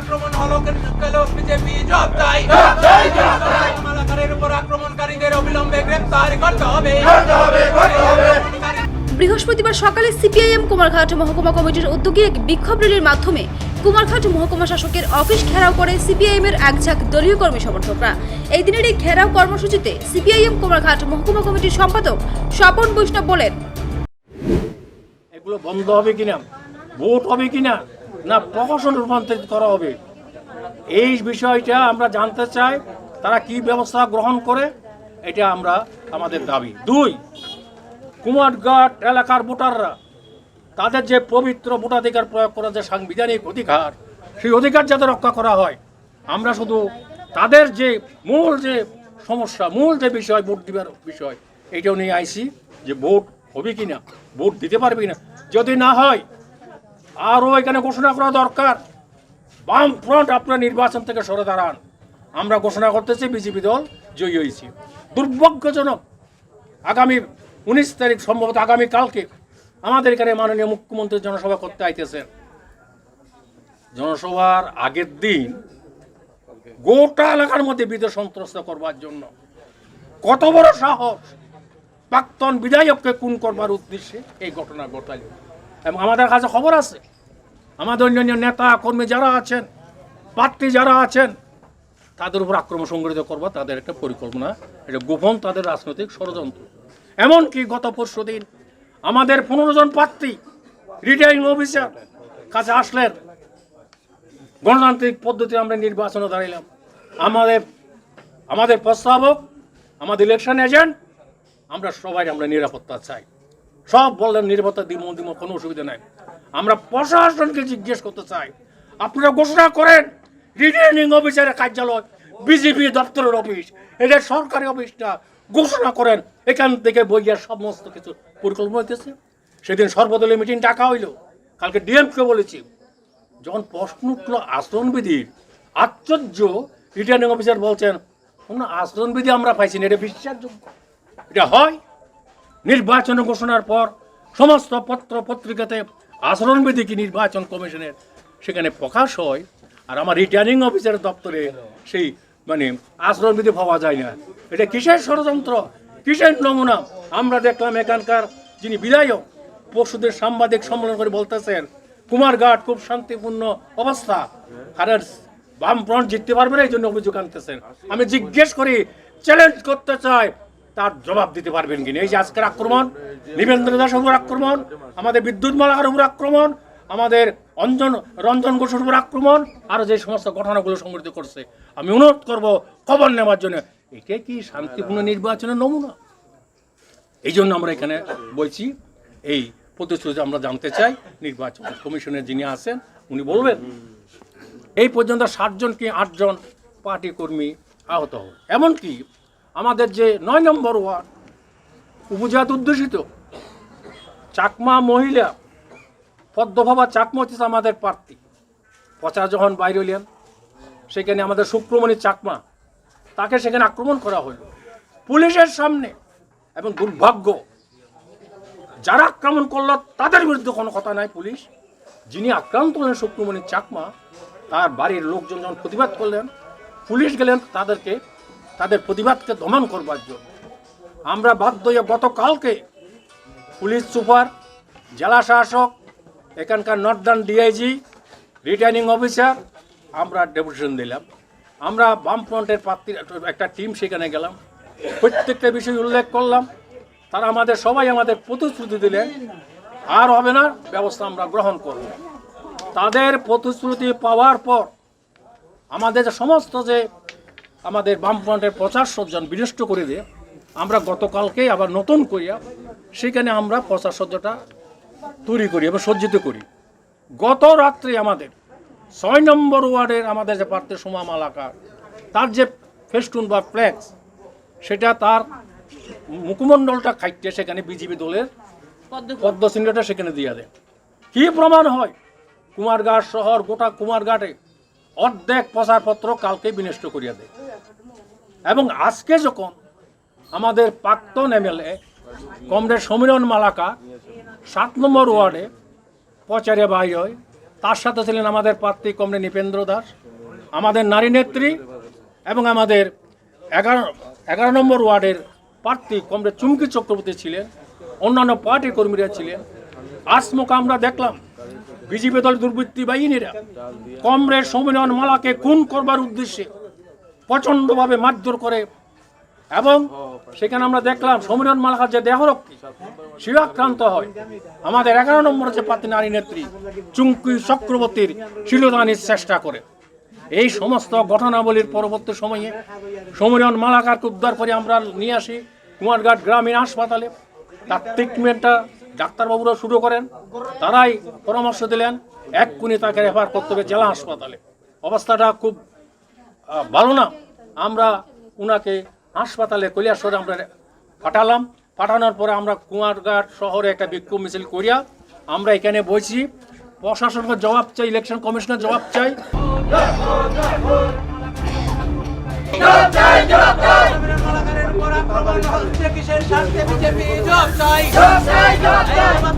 আক্রমণ হলো কেন বিজেপি জব চাই মালাকারের উপর আক্রমণকারীদের অবিলম্বে গ্রেফতার করতে হবে। বৃহস্পতিবার সকালে সিপিআইএম কুমারঘাট মহকুমা কমিটির উদ্যোগে এক বিক্ষোভ র্যালির মাধ্যমে কুমারঘাট মহকুমা শাসকের অফিস ঘেরাও করে সিপিআইএম এর একঝাঁক দলীয় কর্মী সমর্থকরা। এই দিনের এই ঘেরাও কর্মসূচিতে সিপিআইএম কুমারঘাট মহকুমা কমিটির সম্পাদক স্বপন বৈষ্ণব বলেন, এগুলো বন্ধ হবে কিনা, ভোট হবে কিনা, না প্রশাসন রূপান্তরিত করা হবে, এই বিষয়টা আমরা জানতে চাই। তারা কি ব্যবস্থা গ্রহণ করে, এটা আমরা আমাদের দাবি। 2, কুমারঘাট এলাকার ভোটাররা তাদের যে পবিত্র ভোটাধিকার প্রয়োগ করার যে সাংবিধানিক অধিকার, সেই অধিকার যাতে রক্ষা করা হয়। আমরা শুধু তাদের যে মূল যে সমস্যা, মূল যে বিষয়, ভোট দিবার বিষয়, এইটাও নিয়ে আইছি যে ভোট হবে কিনা, ভোট দিতে পারবে কিনা। যদি না হয় আরও এখানে ঘোষণা করা দরকার, বাম ফ্রন্ট আপনার নির্বাচন থেকে সরে দাঁড়ান। আমরা ঘোষণা করতেছি বিজেপি দল জয়ী হয়েছি। দুর্ভাগ্যজনক, আগামী 19 তারিখ সম্ভবত আগামীকালকে আমাদের এখানে মাননীয় মুখ্যমন্ত্রী জনসভা করতে আইতেছেন। জনসভার আগের দিন গোটা এলাকার মধ্যে বিদ্রোহ সন্ত্রস্ত করবার জন্য কত বড় সাহস! প্রাক্তন বিধায়ককে খুন করবার উদ্দেশ্যে এই ঘটনা ঘটাল। এবং আমাদের কাছে খবর আছে, আমাদের অন্যান্য নেতা কর্মী যারা আছেন, প্রার্থী যারা আছেন, তাদের উপর আক্রমণ সংগঠিত করবা তাদের একটা পরিকল্পনা, এটা গোপন তাদের রাজনৈতিক ষড়যন্ত্র। এমনকি গত পরশু দিন আমাদের 15 জন প্রার্থী রিটার্নিং অফিসার কাছে আসলেন। গণতান্ত্রিক পদ্ধতিতে আমরা নির্বাচনে দাঁড়াইলাম। আমাদের প্রস্তাবক, আমাদের ইলেকশন এজেন্ট, আমরা সবাই আমরা নিরাপত্তা চাই। সব বললেন নিরাপত্তা দিব, কোনো অসুবিধা নাই। আমরা প্রশাসনকে জিজ্ঞেস করতে চাই, আপনারা ঘোষণা করেন রিটার্নিং অফিসারের কার্যালয় বিজেপি দপ্তরের অফিস, এটা সরকারি অফিসটা, ঘোষণা করেন এখান থেকে বইয়ার সমস্ত কিছু পরিকল্পনা হইতেছে। সেদিন সর্বদলীয় মিটিং ডাকা হইল। কালকে ডিএমকে বলেছি, যখন প্রশ্ন উঠলো আচরণবিধির, আশ্চর্য, রিটার্নিং অফিসার বলছেন আচরণবিধি আমরা পাইছি না, এটা বিশ্বাসযোগ্য? এটা হয়? নির্বাচন ঘোষণার পর সমস্ত পত্র পত্রিকাতে আচরণবিধি কি নির্বাচন কমিশনের সেখানে প্রকাশ হয়, আর আমার রিটার্নিং অফিসারের দপ্তরে সেই আচরণবিধি পাওয়া যায় না। এটা কিসের ষড়যন্ত্র, কিসের নমুনা? আমরা দেখলাম এখানকার যিনি বিধায়ক পরশুদের সাংবাদিক সম্মেলন করে বলতেছেন কুমারঘাট খুব শান্তিপূর্ণ অবস্থা, আর বামফ্রন্ট জিততে পারবে না, এই জন্য অভিযোগ আনতেছেন। আমি জিজ্ঞেস করি, চ্যালেঞ্জ করতে চাই, তার জবাব দিতে পারবেন কিনা? এই যে আজকের আক্রমণ, নিবেন্দ্র দাসের উপর আক্রমণ, আমাদের বিদ্যুৎ মালাকার উপর আক্রমণ, আমাদের রঞ্জন ঘোষের উপর আক্রমণ, আরো যে সমস্ত ঘটনাগুলো সংঘটিত করছে, আমি অনুরোধ করব খবর নেওয়ার জন্য। এটা কি শান্তিপূর্ণ নির্বাচনের নমুনা? এই জন্য আমরা এখানে বলছি, এই প্রতিশ্রুতি আমরা জানতে চাই। নির্বাচন কমিশনের যিনি আছেন উনি বলবেন। এই পর্যন্ত 7 জন কি 8 জন পার্টি কর্মী আহত হয়। এমনকি আমাদের যে 9 নম্বর ওয়ার্ড উপজাত অধ্যুষিত চাকমা মহিলা পদ্মভাবা চাকমা হচ্ছে আমাদের প্রার্থী, প্রচার যখন বাইরে হইলেন, সেখানে আমাদের শুক্রমণি চাকমা, তাকে সেখানে আক্রমণ করা হলো পুলিশের সামনে। এবং দুর্ভাগ্য, যারা আক্রমণ করলো তাদের বিরুদ্ধে কোনো কথা নাই। পুলিশ যিনি আক্রান্ত হলেন শুক্রমণি চাকমা, তার বাড়ির লোকজন যখন প্রতিবাদ করলেন, পুলিশ গেলেন তাদের প্রতিবাদকে দমন করবার জন্য। আমরা বাধ্য হয়ে গতকালকে পুলিশ সুপার, জেলা শাসক, এখানকার নর্দার্ন ডিআইজি, রিটার্নিং অফিসার, আমরা ডেপুটেশন দিলাম। আমরা বামফ্রন্টের প্রার্থীর একটা টিম সেখানে গেলাম, প্রত্যেকটা বিষয় উল্লেখ করলাম। তারা সবাই আমাদের প্রতিশ্রুতি দিলেন আর হবে না, ব্যবস্থা আমরা গ্রহণ করব। তাদের প্রতিশ্রুতি পাওয়ার পর আমাদের সমস্ত যে আমাদের বামফ্রন্টের প্রচার সজ্জন বিনষ্ট করে দিয়ে আমরা গতকালকে আবার নতুন করিয়া সেখানে আমরা প্রচার সজ্জাটা তৈরি করি এবং সজ্জিত করি। গত রাত্রে আমাদের 6 নম্বর ওয়ার্ডের আমাদের যে প্রার্থী সোমা মালাকার, তার যে ফেস্টুন বা ফ্ল্যাক্স, সেটা তার মুখমণ্ডলটা খাইতে সেখানে বিজেপি দলের পদ্ম চিহ্নটা সেখানে দিয়ে দেয়। কি প্রমাণ হয়? কুমারঘাট শহর, গোটা কুমারঘাটে অর্ধেক প্রচারপত্র কালকে বিনষ্ট করিয়া দেয়। এবং আজকে যখন আমাদের প্রাক্তন এমএলএ কমরেড সমীরণ মালাকা 7 নম্বর ওয়ার্ডে প্রচারে বাইর হয়, তার সাথে ছিলেন আমাদের প্রার্থী কমরেড নৃপেন্দ্র দাস, আমাদের নারী নেত্রী এবং আমাদের 11 নম্বর ওয়ার্ডের প্রার্থী কমরেড চুমকি চক্রবর্তী ছিলেন, অন্যান্য পার্টির কর্মীরা ছিলেন। আজমুখ আমরা দেখলাম বিজেপি দল দুর্বৃত্তি বাহিনীরা কমরেড সমীরণ মালাকে খুন করবার উদ্দেশ্যে প্রচণ্ডভাবে মারধর করে এবং সেখানে আমরা দেখলাম সমীরণ মালাকার যে দেহরক্ষী সে আক্রান্ত হয়। আমাদের 11 নম্বর যে প্রার্থী নারী নেত্রী চুমকি চক্রবর্তীর শিলদানির চেষ্টা করে। এই সমস্ত ঘটনাবলীর পরবর্তী সময়ে সমীরণ মালাকারকে উদ্ধার করে আমরা নিয়ে আসি কুমারঘাট গ্রামীণ হাসপাতালে। তার ট্রিটমেন্টটা ডাক্তারবাবুরা শুরু করেন, তারাই পরামর্শ দিলেন এক্ষুনি তাকে রেফার করতে হবে জেলা হাসপাতালে। অবস্থাটা খুব ভালো না। আমরা উনাকে হাসপাতালে কৈলাসহরে আমরা পাঠালাম। পাঠানোর পরে আমরা কুমারঘাট শহরে একটা বিক্ষোভ মিছিল করিয়া আমরা এখানে বসি। প্রশাসনকে জবাব চাই, ইলেকশন কমিশনের জবাব চাই। সমীরণ মালাকারের উপর আক্রমণ হচ্ছে কিসের স্বার্থে? বিজেপি জবাব চাই।